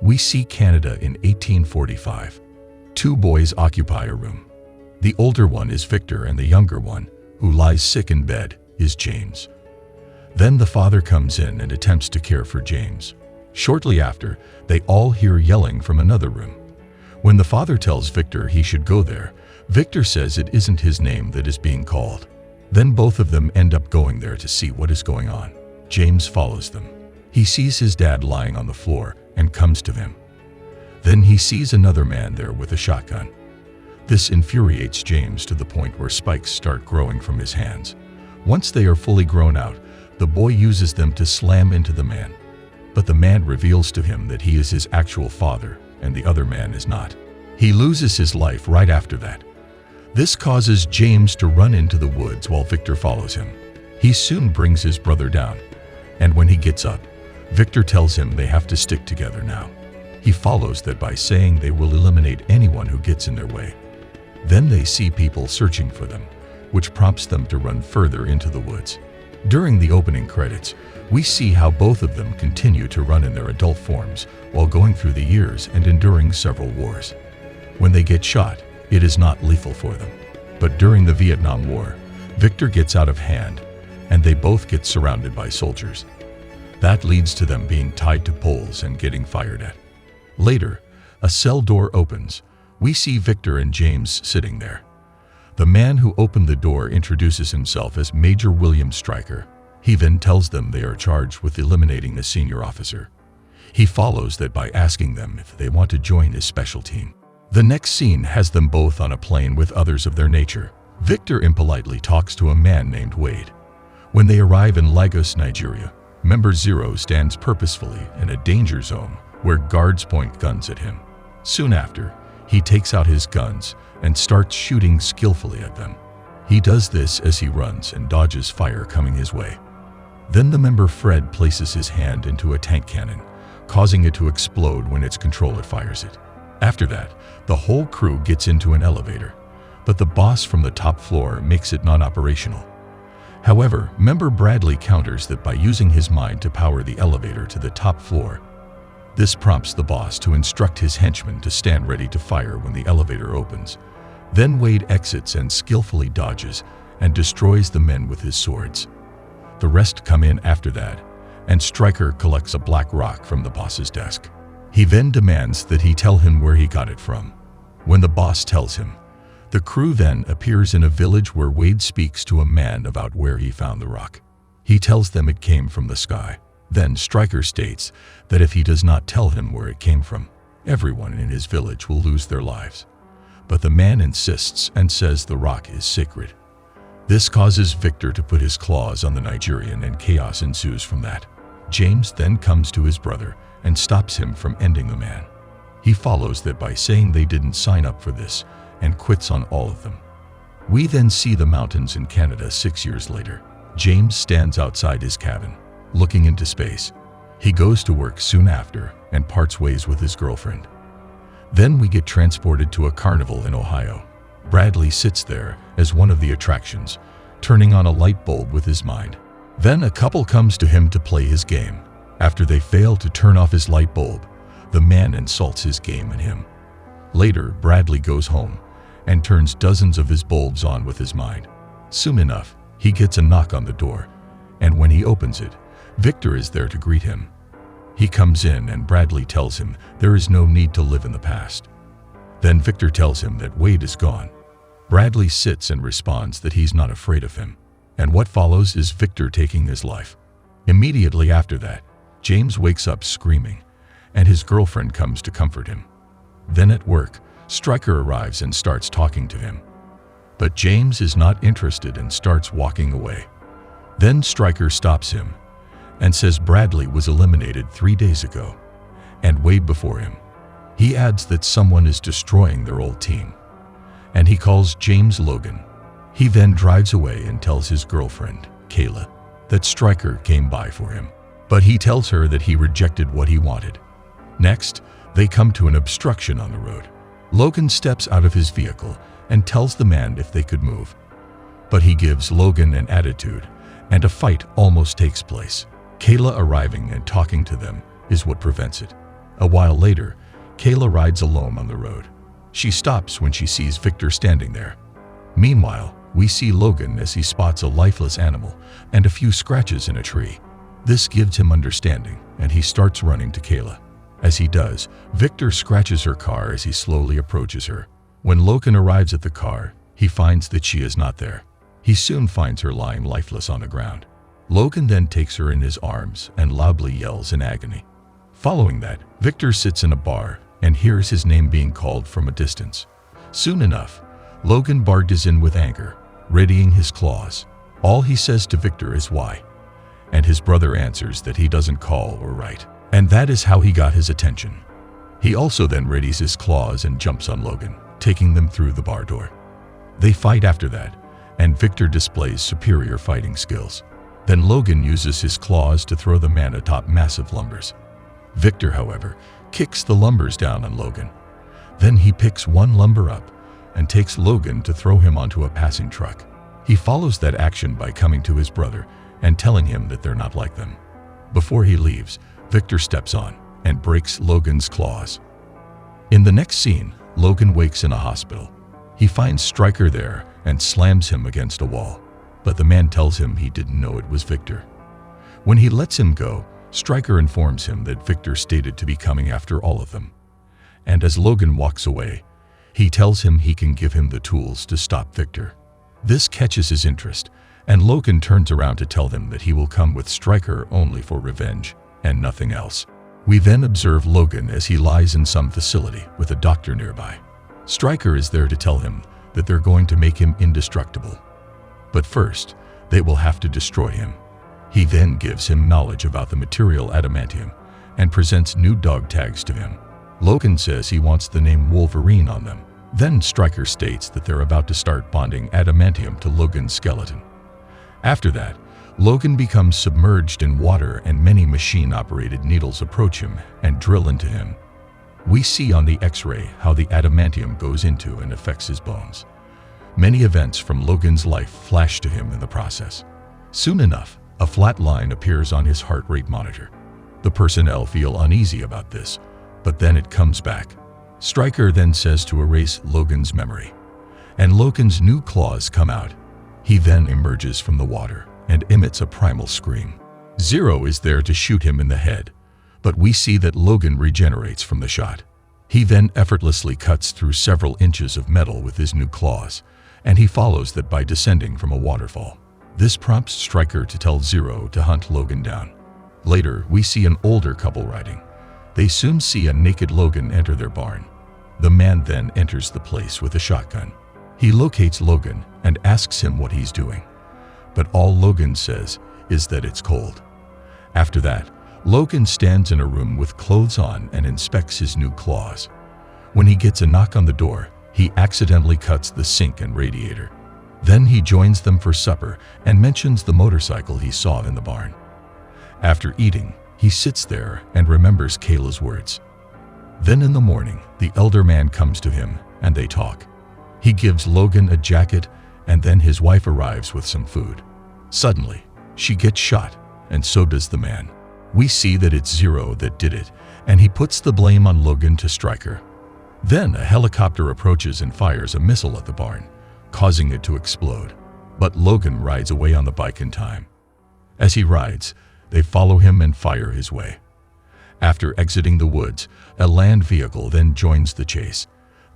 We see Canada in 1845. Two boys occupy a room. The older one is Victor and the younger one, who lies sick in bed, is James. Then the father comes in and attempts to care for James. Shortly after, they all hear yelling from another room. When the father tells Victor he should go there, Victor says it isn't his name that is being called. Then both of them end up going there to see what is going on. James follows them. He sees his dad lying on the floor and comes to him. Then he sees another man there with a shotgun. This infuriates James to the point where spikes start growing from his hands. Once they are fully grown out, the boy uses them to slam into the man. But the man reveals to him that he is his actual father and the other man is not. He loses his life right after that. This causes James to run into the woods while Victor follows him. He soon brings his brother down, and when he gets up, Victor tells him they have to stick together now. He follows that by saying they will eliminate anyone who gets in their way. Then they see people searching for them, which prompts them to run further into the woods. During the opening credits, we see how both of them continue to run in their adult forms while going through the years and enduring several wars. When they get shot, it is not lethal for them. But during the Vietnam War, Victor gets out of hand and they both get surrounded by soldiers. That leads to them being tied to poles and getting fired at. Later, a cell door opens. We see Victor and James sitting there. The man who opened the door introduces himself as Major William Stryker. He then tells them they are charged with eliminating a senior officer. He follows that by asking them if they want to join his special team. The next scene has them both on a plane with others of their nature. Victor impolitely talks to a man named Wade. When they arrive in Lagos, Nigeria, Member Zero stands purposefully in a danger zone where guards point guns at him. Soon after, he takes out his guns and starts shooting skillfully at them. He does this as he runs and dodges fire coming his way. Then the member Fred places his hand into a tank cannon, causing it to explode when its controller fires it. After that, the whole crew gets into an elevator, but the boss from the top floor makes it non-operational. However, member Bradley counters that by using his mind to power the elevator to the top floor. This prompts the boss to instruct his henchmen to stand ready to fire when the elevator opens. Then Wade exits and skillfully dodges and destroys the men with his swords. The rest come in after that, and Stryker collects a black rock from the boss's desk. He then demands that he tell him where he got it from. When the boss tells him, the crew then appears in a village where Wade speaks to a man about where he found the rock. He tells them it came from the sky. Then Stryker states that if he does not tell him where it came from, everyone in his village will lose their lives. But the man insists and says the rock is sacred. This causes Victor to put his claws on the Nigerian and chaos ensues from that. James then comes to his brother and stops him from ending the man. He follows that by saying they didn't sign up for this and quits on all of them. We then see the mountains in Canada 6 years later. James stands outside his cabin, looking into space. He goes to work soon after and parts ways with his girlfriend. Then we get transported to a carnival in Ohio. Bradley sits there as one of the attractions, turning on a light bulb with his mind. Then a couple comes to him to play his game. After they fail to turn off his light bulb, the man insults his game and him. Later, Bradley goes home and turns dozens of his bulbs on with his mind. Soon enough, he gets a knock on the door, and when he opens it, Victor is there to greet him. He comes in and Bradley tells him there is no need to live in the past. Then Victor tells him that Wade is gone. Bradley sits and responds that he's not afraid of him, and what follows is Victor taking his life. Immediately after that, James wakes up screaming, and his girlfriend comes to comfort him. Then at work, Stryker arrives and starts talking to him. But James is not interested and starts walking away. Then Stryker stops him and says Bradley was eliminated 3 days ago, and way before him. He adds that someone is destroying their old team, and he calls James Logan. He then drives away and tells his girlfriend, Kayla, that Stryker came by for him, but he tells her that he rejected what he wanted. Next, they come to an obstruction on the road. Logan steps out of his vehicle and tells the man if they could move, but he gives Logan an attitude, and a fight almost takes place. Kayla arriving and talking to them is what prevents it. A while later, Kayla rides alone on the road. She stops when she sees Victor standing there. Meanwhile, we see Logan as he spots a lifeless animal and a few scratches in a tree. This gives him understanding, and he starts running to Kayla. As he does, Victor scratches her car as he slowly approaches her. When Logan arrives at the car, he finds that she is not there. He soon finds her lying lifeless on the ground. Logan then takes her in his arms and loudly yells in agony. Following that, Victor sits in a bar and hears his name being called from a distance. Soon enough, Logan barges in with anger, readying his claws. All he says to Victor is why, and his brother answers that he doesn't call or write, and that is how he got his attention. He also then readies his claws and jumps on Logan, taking them through the bar door. They fight after that, and Victor displays superior fighting skills. Then Logan uses his claws to throw the man atop massive lumbers. Victor, however, kicks the lumbers down on Logan. Then he picks one lumber up and takes Logan to throw him onto a passing truck. He follows that action by coming to his brother and telling him that they're not like them. Before he leaves, Victor steps on and breaks Logan's claws. In the next scene, Logan wakes in a hospital. He finds Stryker there and slams him against a wall, but the man tells him he didn't know it was Victor. When he lets him go, Stryker informs him that Victor stated to be coming after all of them. And as Logan walks away, he tells him he can give him the tools to stop Victor. This catches his interest, and Logan turns around to tell them that he will come with Stryker only for revenge and nothing else. We then observe Logan as he lies in some facility with a doctor nearby. Stryker is there to tell him that they're going to make him indestructible. But first, they will have to destroy him. He then gives him knowledge about the material adamantium and presents new dog tags to him. Logan says he wants the name Wolverine on them. Then Stryker states that they're about to start bonding adamantium to Logan's skeleton. After that, Logan becomes submerged in water and many machine-operated needles approach him and drill into him. We see on the X-ray how the adamantium goes into and affects his bones. Many events from Logan's life flash to him in the process. Soon enough, a flat line appears on his heart rate monitor. The personnel feel uneasy about this, but then it comes back. Stryker then says to erase Logan's memory, and Logan's new claws come out. He then emerges from the water and emits a primal scream. Zero is there to shoot him in the head, but we see that Logan regenerates from the shot. He then effortlessly cuts through several inches of metal with his new claws, and he follows that by descending from a waterfall. This prompts Stryker to tell Zero to hunt Logan down. Later, we see an older couple riding. They soon see a naked Logan enter their barn. The man then enters the place with a shotgun. He locates Logan and asks him what he's doing, but all Logan says is that it's cold. After that, Logan stands in a room with clothes on and inspects his new claws. When he gets a knock on the door, he accidentally cuts the sink and radiator. Then he joins them for supper and mentions the motorcycle he saw in the barn. After eating, he sits there and remembers Kayla's words. Then in the morning, the elder man comes to him and they talk. He gives Logan a jacket and then his wife arrives with some food. Suddenly, she gets shot and so does the man. We see that it's Zero that did it and he puts the blame on Logan to Stryker. Then a helicopter approaches and fires a missile at the barn, causing it to explode. But Logan rides away on the bike in time. As he rides, they follow him and fire his way. After exiting the woods, a land vehicle then joins the chase.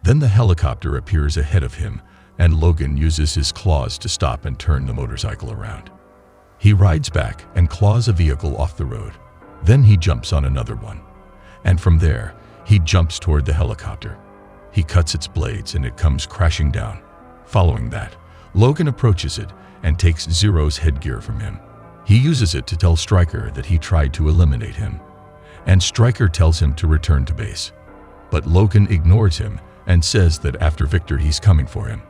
Then the helicopter appears ahead of him, and Logan uses his claws to stop and turn the motorcycle around. He rides back and claws a vehicle off the road. Then he jumps on another one. And from there, he jumps toward the helicopter. He cuts its blades and it comes crashing down. Following that, Logan approaches it and takes Zero's headgear from him. He uses it to tell Stryker that he tried to eliminate him, and Stryker tells him to return to base. But Logan ignores him and says that after Victor he's coming for him.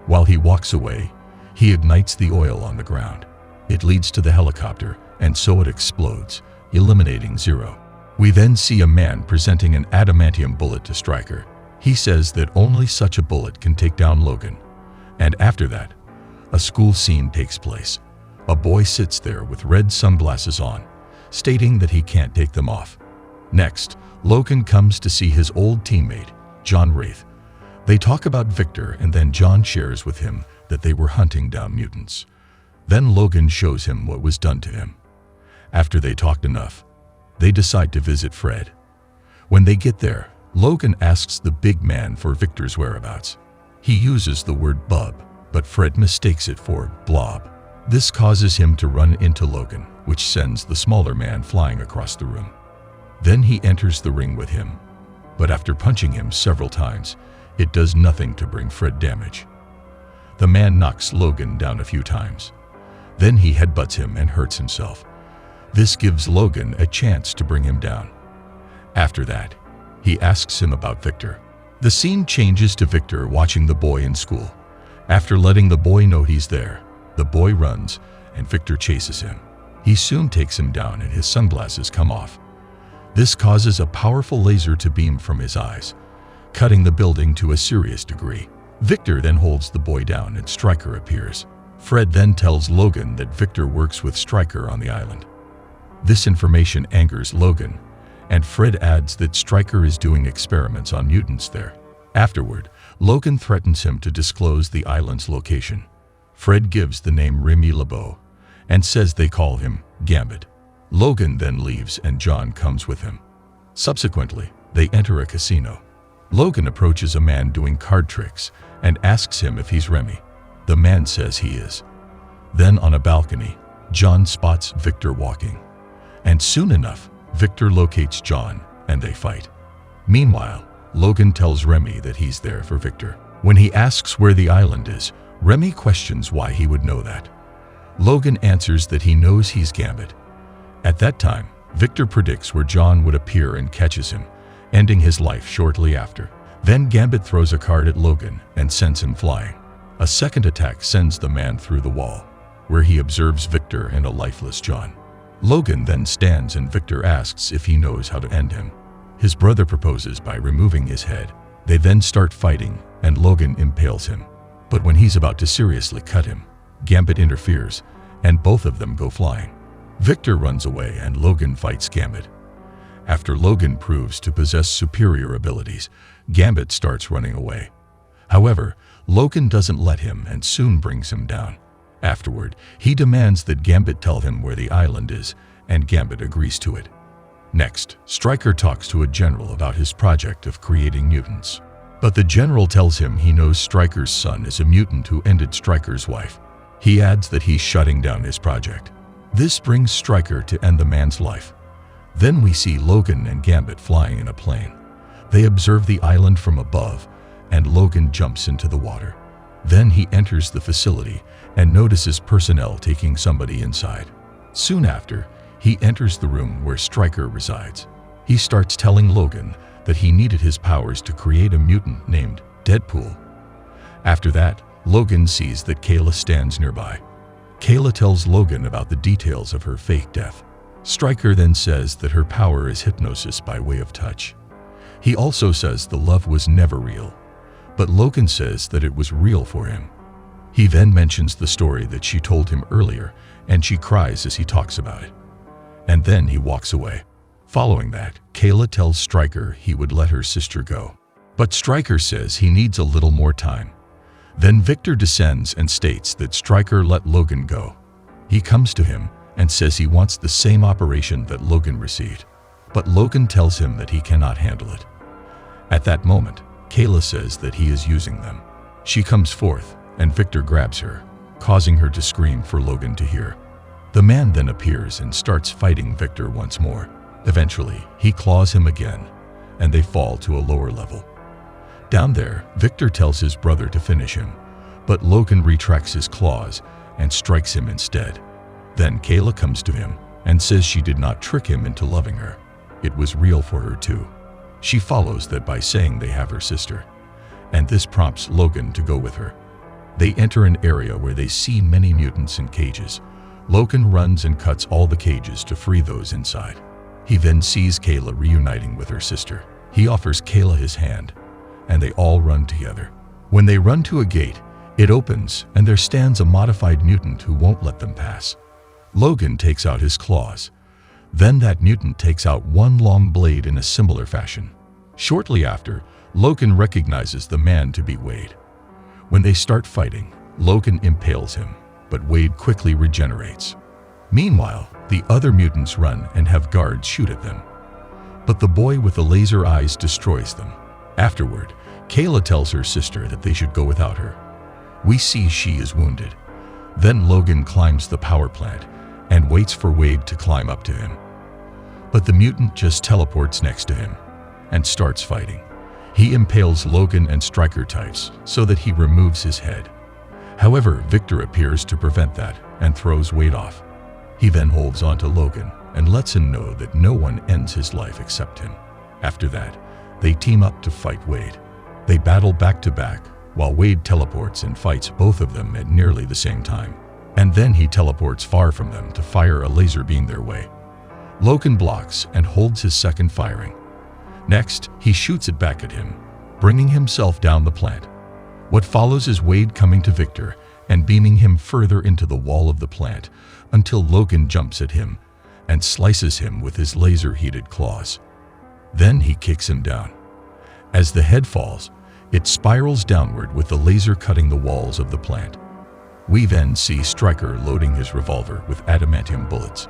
While he walks away, he ignites the oil on the ground. It leads to the helicopter, and so it explodes, eliminating Zero. We then see a man presenting an adamantium bullet to Stryker. He says that only such a bullet can take down Logan. And after that, a school scene takes place. A boy sits there with red sunglasses on, stating that he can't take them off. Next, Logan comes to see his old teammate, John Wraith. They talk about Victor, and then John shares with him that they were hunting down mutants. Then Logan shows him what was done to him. After they talked enough, they decide to visit Fred. When they get there, Logan asks the big man for Victor's whereabouts. He uses the word bub, but Fred mistakes it for blob. This causes him to run into Logan, which sends the smaller man flying across the room. Then he enters the ring with him, but after punching him several times, it does nothing to bring Fred damage. The man knocks Logan down a few times. Then he headbutts him and hurts himself. This gives Logan a chance to bring him down. After that, he asks him about Victor. The scene changes to Victor watching the boy in school. After letting the boy know he's there, the boy runs and Victor chases him. He soon takes him down and his sunglasses come off. This causes a powerful laser to beam from his eyes, cutting the building to a serious degree. Victor then holds the boy down and Stryker appears. Fred then tells Logan that Victor works with Stryker on the island. This information angers Logan, and Fred adds that Stryker is doing experiments on mutants there. Afterward, Logan threatens him to disclose the island's location. Fred gives the name Remy LeBeau and says they call him Gambit. Logan then leaves and John comes with him. Subsequently, they enter a casino. Logan approaches a man doing card tricks and asks him if he's Remy. The man says he is. Then on a balcony, John spots Victor walking. And soon enough, Victor locates John and they fight. Meanwhile, Logan tells Remy that he's there for Victor. When he asks where the island is, Remy questions why he would know that. Logan answers that he knows he's Gambit. At that time, Victor predicts where John would appear and catches him, ending his life shortly after. Then Gambit throws a card at Logan and sends him flying. A second attack sends the man through the wall, where he observes Victor and a lifeless John. Logan then stands and Victor asks if he knows how to end him. His brother proposes by removing his head. They then start fighting and Logan impales him. But when he's about to seriously cut him, Gambit interferes and both of them go flying. Victor runs away and Logan fights Gambit. After Logan proves to possess superior abilities, Gambit starts running away. However, Logan doesn't let him and soon brings him down. Afterward, he demands that Gambit tell him where the island is, and Gambit agrees to it. Next, Stryker talks to a general about his project of creating mutants. But the general tells him he knows Stryker's son is a mutant who ended Stryker's wife. He adds that he's shutting down his project. This brings Stryker to end the man's life. Then we see Logan and Gambit flying in a plane. They observe the island from above, and Logan jumps into the water. Then he enters the facility and notices personnel taking somebody inside. Soon after, he enters the room where Stryker resides. He starts telling Logan that he needed his powers to create a mutant named Deadpool. After that, Logan sees that Kayla stands nearby. Kayla tells Logan about the details of her fake death. Stryker then says that her power is hypnosis by way of touch. He also says the love was never real, but Logan says that it was real for him. He then mentions the story that she told him earlier, and she cries as he talks about it. And then he walks away. Following that, Kayla tells Stryker he would let her sister go. But Stryker says he needs a little more time. Then Victor descends and states that Stryker let Logan go. He comes to him and says he wants the same operation that Logan received. But Logan tells him that he cannot handle it. At that moment, Kayla says that he is using them. She comes forth and Victor grabs her, causing her to scream for Logan to hear. The man then appears and starts fighting Victor once more. Eventually, he claws him again, and they fall to a lower level. Down there, Victor tells his brother to finish him, but Logan retracts his claws and strikes him instead. Then Kayla comes to him and says she did not trick him into loving her. It was real for her too. She follows that by saying they have her sister, and this prompts Logan to go with her. They enter an area where they see many mutants in cages. Logan runs and cuts all the cages to free those inside. He then sees Kayla reuniting with her sister. He offers Kayla his hand, and they all run together. When they run to a gate, it opens and there stands a modified mutant who won't let them pass. Logan takes out his claws. Then that mutant takes out one long blade in a similar fashion. Shortly after, Logan recognizes the man to be Wade. When they start fighting, Logan impales him, but Wade quickly regenerates. Meanwhile, the other mutants run and have guards shoot at them. But the boy with the laser eyes destroys them. Afterward, Kayla tells her sister that they should go without her. We see she is wounded. Then Logan climbs the power plant and waits for Wade to climb up to him. But the mutant just teleports next to him and starts fighting. He impales Logan and Stryker types so that he removes his head. However, Victor appears to prevent that and throws Wade off. He then holds onto Logan and lets him know that no one ends his life except him. After that, they team up to fight Wade. They battle back to back while Wade teleports and fights both of them at nearly the same time. And then he teleports far from them to fire a laser beam their way. Logan blocks and holds his second firing. Next, he shoots it back at him, bringing himself down the plant. What follows is Wade coming to Victor and beaming him further into the wall of the plant until Logan jumps at him and slices him with his laser-heated claws. Then he kicks him down. As the head falls, it spirals downward with the laser cutting the walls of the plant. We then see Stryker loading his revolver with adamantium bullets.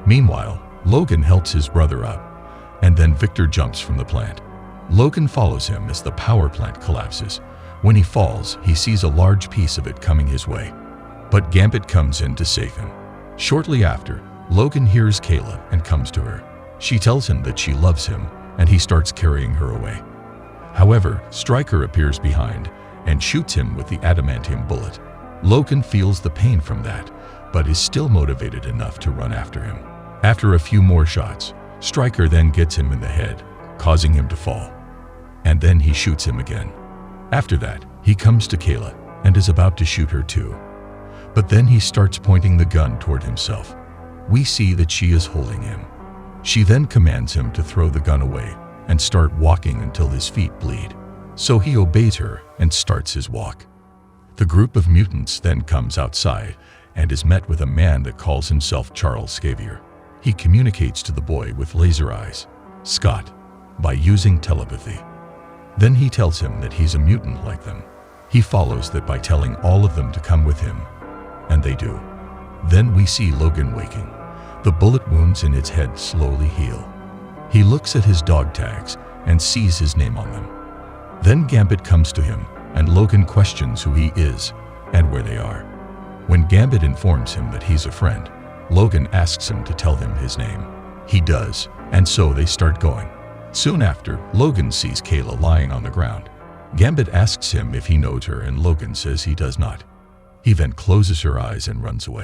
Meanwhile, Logan helps his brother up, and then Victor jumps from the plant. Logan follows him as the power plant collapses. When he falls, he sees a large piece of it coming his way. But Gambit comes in to save him. Shortly after, Logan hears Kayla and comes to her. She tells him that she loves him, and he starts carrying her away. However, Stryker appears behind and shoots him with the adamantium bullet. Logan feels the pain from that, but is still motivated enough to run after him. After a few more shots, Stryker then gets him in the head, causing him to fall. And then he shoots him again. After that, he comes to Kayla and is about to shoot her too. But then he starts pointing the gun toward himself. We see that she is holding him. She then commands him to throw the gun away and start walking until his feet bleed. So he obeys her and starts his walk. The group of mutants then comes outside and is met with a man that calls himself Charles Xavier. He communicates to the boy with laser eyes, Scott, by using telepathy. Then he tells him that he's a mutant like them. He follows that by telling all of them to come with him, and they do. Then we see Logan waking. The bullet wounds in its head slowly heal. He looks at his dog tags and sees his name on them. Then Gambit comes to him, and Logan questions who he is and where they are. When Gambit informs him that he's a friend, Logan asks him to tell them his name. He does, and so they start going. Soon after, Logan sees Kayla lying on the ground. Gambit asks him if he knows her, and Logan says he does not. He then closes her eyes and runs away.